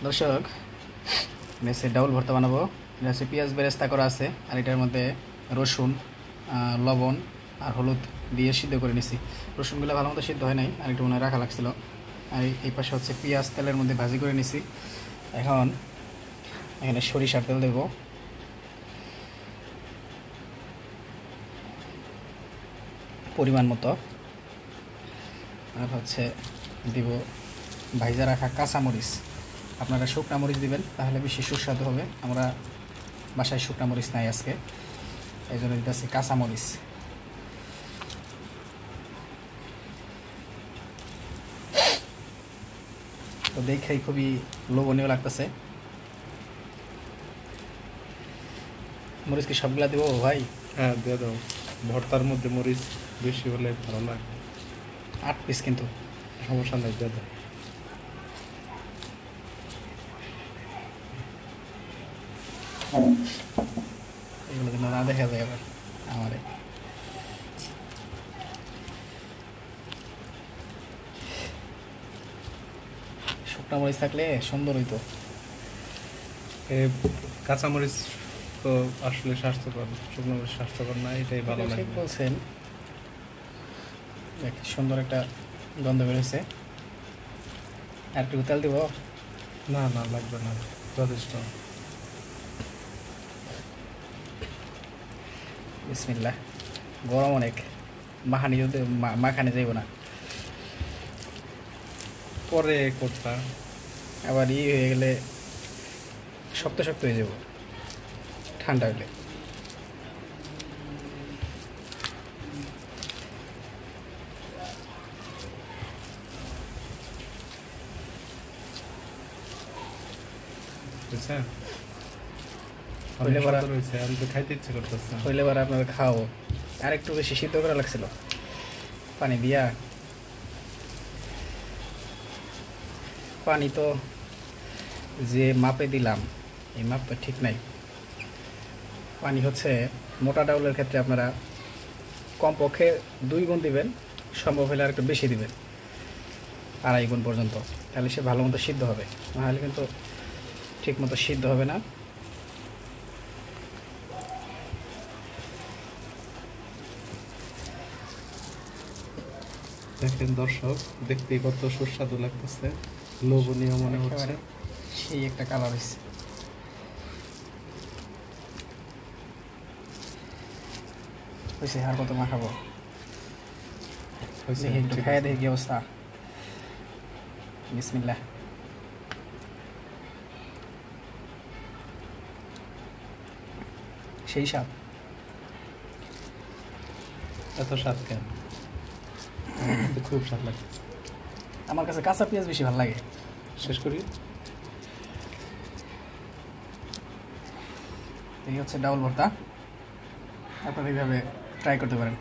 দর্শক, মেসে ডাউল ভর্তা বানাবো। এটা হচ্ছে পেঁয়াজ বেরেস্তা করা আছে, আর এটার মধ্যে রসুন, লবণ আর হলুদ দিয়ে সিদ্ধ করে নিছি। রসুনগুলো ভালো মতো সিদ্ধ হয় নাই, আর একটু মনে রাখা লাগছিল। আর এই পাশে হচ্ছে পেঁয়াজ তেলের মধ্যে ভাজি করে নিছি। এখন এখানে সরিষার তেল দেব, পরিমাণ মতো। আর হচ্ছে দিব ভাইজা রাখা কাঁচামরিচ। আপনারা শুকনা মরিচ দিবেন, তাহলে বেশি সুস্বাদু হবে। আমরা বাসায় শুকনা মরিচ নাই আজকে, এই জন্য দিতেছি কাঁচামরিচ। তো দেখেই খুবই লোভনীয় লাগতেছে। মরিচ কি সবগুলা দেবো ভাই? হ্যাঁ, দিয়ে দাও। ভর্তার মধ্যে মরিচ বেশি হলে ভালো লাগে। 8 পিস কিন্তু সমস্যা নেই, দিয়ে দাও। এগুলো কিন্তু না দেখা যায় আবার আমারে। শুকনা মরিচ থাকলে সুন্দর হইতো। কাঁচামরিচ তো আসলে স্বাস্থ্যকর, শুকনো মরিচ স্বাস্থ্যকর না, এটাই ভালো লাগে। ঠিক বলছেন। দেখ, সুন্দর একটা গন্ধ বেরোচ্ছে। আর একটু তেল দিব? না না, লাগবে না, যথেষ্ট। বিসমিল্লাহ। গরম অনেক, মাখানি যদি মাখানি যাইব না, পরে করতা আবার হয়ে গেলে শক্ত শক্ত হয়ে যাব ঠান্ডা হলে। বুঝছেন? হইলে পরে রয়েছে, আমি তো খাইতে ইচ্ছে করতেছে। হইলে পরে আপনারা খাও। আর একটু বেশি সিদ্ধ করা লাগছিল পানি দিয়া। পানি তো যে মাপে দিলাম, এই মাপ তো ঠিক নাই। পানি হচ্ছে মোটা ডাউলের ক্ষেত্রে আপনারা কমপক্ষে 2 গুণ দিবেন, সম্ভব হলে আর একটু বেশি দিবেন, 2.5 গুণ পর্যন্ত। তাহলে সে ভালো মতো সিদ্ধ হবে, নাহলে কিন্তু ঠিক মতো সিদ্ধ হবে না। দেখেন দর্শক, দেখতে কত সুস্বাদু লাগতেছে, লোভনীয় মনে হচ্ছে। সেই একটা কালার হয়েছে। হয়েছে, আর কত মাখাবো? দেখি একটু খাইয়ে দেখি কি অবস্থা। বিসমিল্লাহ। সেই স্বাদ। এত স্বাদ কেন? খুব স্বাদ লাগে। আমার কাছে কাঁচা পেঁয়াজ বেশি ভালো লাগে। শেষ করি। এই হচ্ছে ডাউল ভর্তা, আপনারা এইভাবে ট্রাই করতে পারেন।